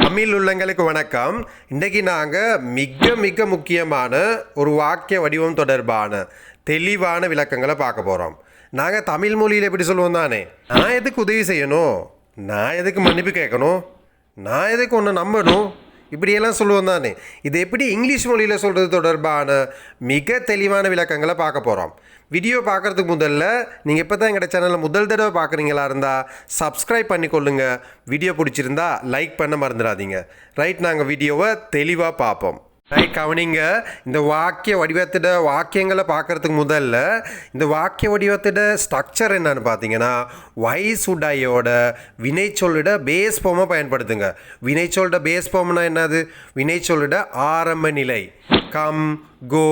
தமிழ் உள்ளங்களுக்கு வணக்கம். இன்றைக்கு நாங்கள் மிக முக்கியமான ஒரு வாக்கிய வடிவம் தொடர்பான தெளிவான விளக்கங்களை பார்க்க போகிறோம். நாங்கள் தமிழ் மொழியில் எப்படி சொல்லுவோம் தானே, நான் எதுக்கு உதவி செய்யணும், நான் எதுக்கு மன்னிப்பு கேட்கணும், நான் எதுக்கு ஒன்று நம்பணும், இப்படியெல்லாம் சொல்லுவோம் தானே. இது எப்படி இங்கிலீஷ் மொழியில் சொல்கிறது தொடர்பான மிக தெளிவான விளக்கங்களை பார்க்க போகிறோம். வீடியோ பார்க்குறதுக்கு முதல்ல நீங்கள் இப்போ தான் எங்களோட சேனலில் முதல் தடவை பார்க்குறீங்களா இருந்தால் சப்ஸ்கிரைப் பண்ணிக்கொள்ளுங்க. வீடியோ பிடிச்சிருந்தா லைக் பண்ண மறந்துடாதீங்க. ரைட், நாங்கள் வீடியோவை தெளிவாக பார்ப்போம். ரைட், கவனிங்க. இந்த வாக்கிய வடிவத்தோட வாக்கியங்களை பார்க்குறதுக்கு முதல்ல இந்த வாக்கிய வடிவத்தோட ஸ்ட்ரக்சர் என்னன்னு பார்த்தீங்கன்னா, வை சுடையோட வினைச்சொல்லோட பேஸ் ஃபார்மை பயன்படுத்துங்க. வினைச்சொல்லோட பேஸ் ஃபார்ம்னா என்னது? வினைச்சொல்லோட ஆரம்ப நிலை. கம், கோ,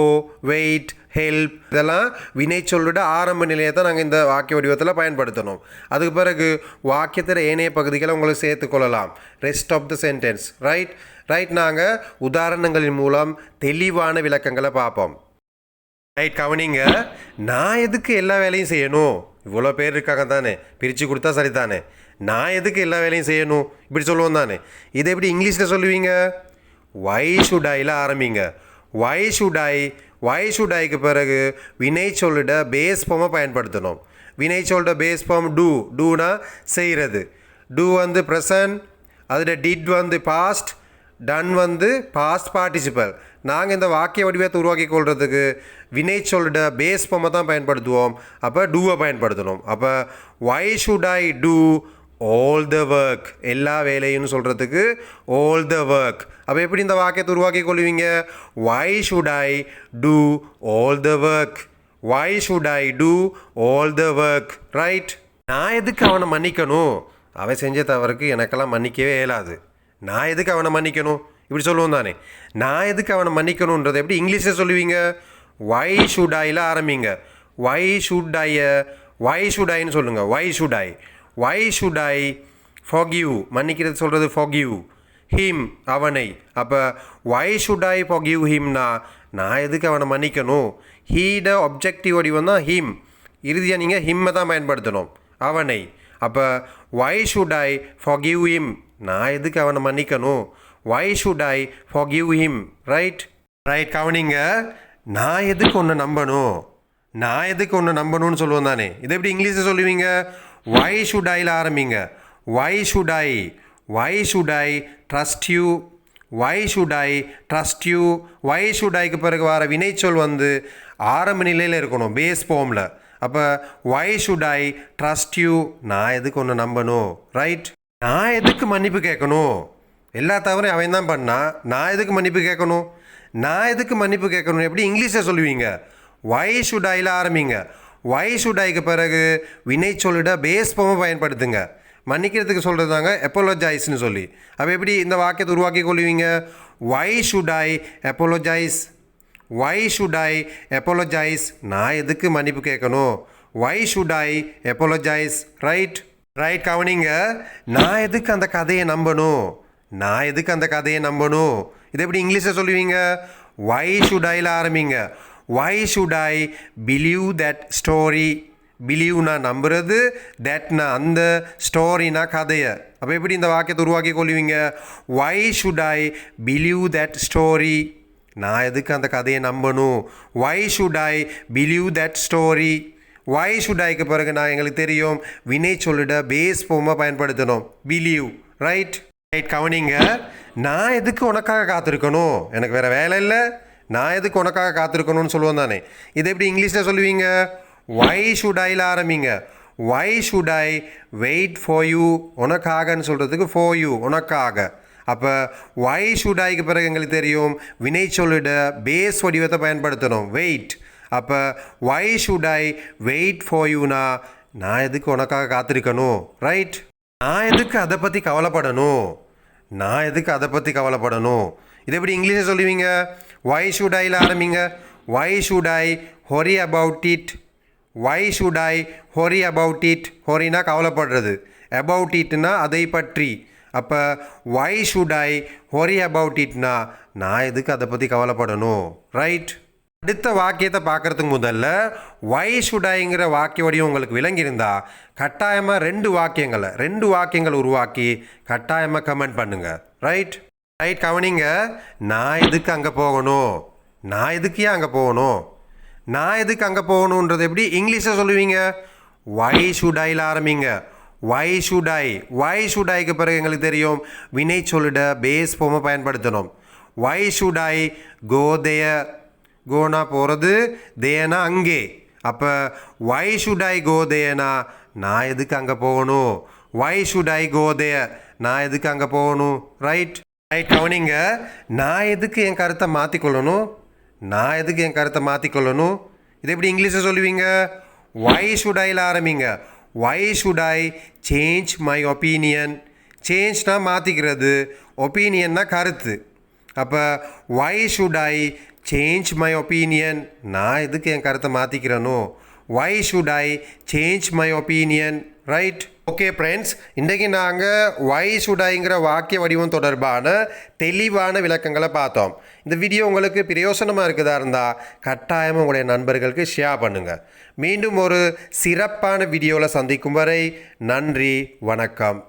வெயிட், ஹெல்ப், இதெல்லாம் வினைச்சொல்லோட ஆரம்ப நிலையை தான் நாங்கள் இந்த வாக்கிய வடிவத்தில் பயன்படுத்தணும். அதுக்கு பிறகு வாக்கியத்தில் ஏனைய பகுதிகளை உங்களுக்கு சேர்த்துக்கொள்ளலாம். Rest of the sentence. Right, நாங்கள் உதாரணங்களின் மூலம் தெளிவான விளக்கங்களை பார்ப்போம். ரைட், கவனிங்க. நான் எதுக்கு எல்லா வேலையும் செய்யணும்? இவ்வளோ பேர் இருக்காங்க தானே, பிரித்து கொடுத்தா சரி தானே. நான் எதுக்கு எல்லா வேலையும் செய்யணும் இப்படி சொல்லுவோம் தானே. இதை எப்படி இங்கிலீஷில் சொல்லுவீங்க? வை ஷுட் ஐயில் ஆரம்பிங்க. வை ஷுட் ஐக்கு பிறகு வினைச்சொல்லோட பேஸ் ஃபார்மை பயன்படுத்தணும். வினைச்சொல்லோட பேஸ் ஃபார்ம் டூனா செய்கிறது. டூ வந்து ப்ரெசன்ட், அதில் டிட் வந்து பாஸ்ட், டன் வந்து பாஸ்ட் பார்ட்டிசிபல். நாங்கள் இந்த வாக்கிய வடிவத்தை உருவாக்கி கொள்றதுக்கு வினைச்சொல்லோட பேஸ் ஃபார்மை தான் பயன்படுத்துவோம். அப்போ டூவை பயன்படுத்தணும். அப்போ why should I do all the work, எல்லா வேலையும் சொல்கிறதுக்கு ஆல் த ஒர்க். அப்போ எப்படி இந்த வாக்கியத்தை உருவாக்கி கொள்வீங்க? Why should I do all the work, why should I do all the work. Right, நான் எதுக்கு அவனை மன்னிக்கணும்? அவன் செஞ்ச தவறுக்கு எனக்கெல்லாம் மன்னிக்கவே இயலாது. நான் எதுக்கு அவனை மன்னிக்கணும் இப்படி சொல்லுவோம் தானே. நான் எதுக்கு அவனை மன்னிக்கணுன்றதை எப்படி இங்கிலீஷில் சொல்லுவீங்க? வை ஷுட் ஐயில் ஆரம்பிங்க. வை ஷுட் ஐன்னு சொல்லுங்கள். வை ஷுட் ஐ forgive, மன்னிக்கிறது சொல்கிறது forgive him, அவனை. அப்போ வை ஷுட் ஐ forgive himனா நான் எதுக்கு அவனை மன்னிக்கணும். ஹீட ஒப்ஜெக்டிவ் வடிவம் தான் ஹிம். இறுதியாக நீங்கள் ஹிம்மை தான் பயன்படுத்தணும், அவனை. அப்போ why should I forgive him, நான் எதுக்கு அவனை மன்னிக்கணும். Why should I forgive him. Right, கவனிங்க. நான் எதுக்கு ஒன்று நம்பணும்னு சொல்லுவோம் தானே. இதை எப்படி இங்கிலீஷில் சொல்லுவீங்க? வை ஷுட் ஐயில் ஆரம்பிங்க. Why should I trust you, why should ஐக்கு பிறகு வர வினைச்சொல் வந்து ஆரம்ப நிலையில் இருக்கணும், பேஸ் ஃபார்மில். அப்போ why should I trust you, நான் எதுக்கு ஒன்று நம்பணும். ரைட், நான் எதுக்கு மன்னிப்பு கேட்கணும்? எல்லா தவறையும் அவன் தான் பண்ணா, நான் எதுக்கு மன்னிப்பு கேட்கணும் எப்படி இங்கிலீஷில் சொல்லுவீங்க? வை ஷுட் ஐயில் ஆரம்பிங்க. வை ஷுட் ஐக்கு பிறகு வினைச்சொல்லோட பேஸ் ஃபார்மை பயன்படுத்துங்க. மன்னிக்கிறதுக்கு சொல்கிறது தாங்க எப்போலோஜைஸ்னு சொல்லி. அப்போ எப்படி இந்த வாக்கியத்தை உருவாக்கி கொள்வீங்க? வை ஷுட் ஐ எப்போலோஜைஸ், நான் எதுக்கு மன்னிப்பு கேட்கணும். வை ஷுட் ஐ எப்போலோஜைஸ். ரைட், கவனிங்க. நான் எதுக்கு அந்த கதையை நம்பணும்? இதை எப்படி இங்கிலீஷில் சொல்லுவீங்க? வை ஷுட் ஐயில் ஆரம்பிங்க. Why should I believe that story, பிலீவ்னா நம்புறது, தட்னா அந்த, ஸ்டோரினா கதையை. அப்போ எப்படி இந்த வாக்கியத்தை உருவாக்கி கொள்வீங்க? Why should I believe that story, நான் எதுக்கு அந்த கதையை நம்பணும். Why should I believe that story. Why should ஐக்கு பிறகு நான் எங்களுக்கு தெரியும் வினைச்சொல்லோட பேஸ் ஃபார்மை பயன்படுத்தணும், பிலீவ். ரைட், கவனிங்க. நான் எதுக்கு உனக்காக காத்திருக்கணும், எனக்கு வேறு வேலை இல்லை, நான் எதுக்கு உனக்காக காத்திருக்கணும்னு சொல்லுவோம் தானே. இதை எப்படி இங்கிலீஷில் சொல்லுவீங்க? வை ஷுட் ஐயில் ஆரம்பிங்க. Why should I wait for you, உனக்காகன்னு சொல்கிறதுக்கு ஃபார் யூ, உனக்காக. அப்போ வை ஷுட் ஐக்கு பிறகு எங்களுக்கு தெரியும் வினைச்சொல்லோட பேஸ் வடிவத்தை பயன்படுத்தணும், வெயிட். அப்போ why should I wait for யூனா நான் எதுக்கு உனக்காக காத்திருக்கணும். ரைட், நான் எதுக்கு அதை பற்றி கவலைப்படணும். இதை எப்படி இங்கிலீஷில் சொல்லுவீங்க? வை ஷுட் ஐயில் ஆரம்பிங்க. Why should I worry about it, ஹொரினா கவலைப்படுறது, அபவுட் இட்னா அதை பற்றி. அப்போ why should I worry about இட்னா நான் எதுக்கு அதை பற்றி கவலைப்படணும். ரைட், அடுத்த வாக்கியத்தை பார்க்குறதுக்கு முதல்ல வை ஷுடாய்ங்கிற வாக்கிய வடிவம் உங்களுக்கு விளங்கியிருந்தா கட்டாயமாக ரெண்டு வாக்கியங்கள் உருவாக்கி கட்டாயமாக கமெண்ட் பண்ணுங்க. ரைட் கவனிங்க. நான் எதுக்கு அங்கே போகணும், நான் எதுக்கு ஏன் அங்கே போகணும், நான் எதுக்கு அங்கே போகணுன்றது எப்படி இங்கிலீஷில் சொல்லுவீங்க? வை ஷுடாயில் ஆரம்பிங்க. வை ஷுடாய்க்கு பிறகு எங்களுக்கு தெரியும் வினை சொல்லிட பேஸ் ஃபார்மை பயன்படுத்தணும். வை ஷுடாய் கோ தேர், கோனா போகிறது, தேனா அங்கே. அப்போ வை ஷுடாய் கோ தேனா நான் எதுக்கு அங்கே போகணும், வை ஷுடாய் கோ தேர் நான் எதுக்கு அங்கே போகணும். ரைட் கவனிங்க. நான் எதுக்கு என் கருத்தை மாற்றிக்கொள்ளணும், இது எப்படி இங்கிலீஷில் சொல்லுவீங்க? வை ஷுடாயில் ஆரம்பிங்க. Why should I change my opinion. சேஞ்ச்னா மாற்றிக்கிறது, ஒப்பீனியன்னா கருத்து. அப்போ why should I change my opinion நான் எதுக்கு என் கருத்தை மாற்றிக்கிறனோ, why should I change my opinion. Right okay friends, இன்றைக்கி நாங்கள் வை ஷுடாய்ங்கிற வாக்கிய வடிவம் தொடர்பான தெளிவான விளக்கங்களை பார்த்தோம். இந்த வீடியோ உங்களுக்கு பிரயோசனமாக இருக்குதா இருந்தால் கட்டாயமாக உங்களுடைய நண்பர்களுக்கு ஷேர் பண்ணுங்கள். மீண்டும் ஒரு சிறப்பான வீடியோவில் சந்திக்கும் வரை நன்றி, வணக்கம்.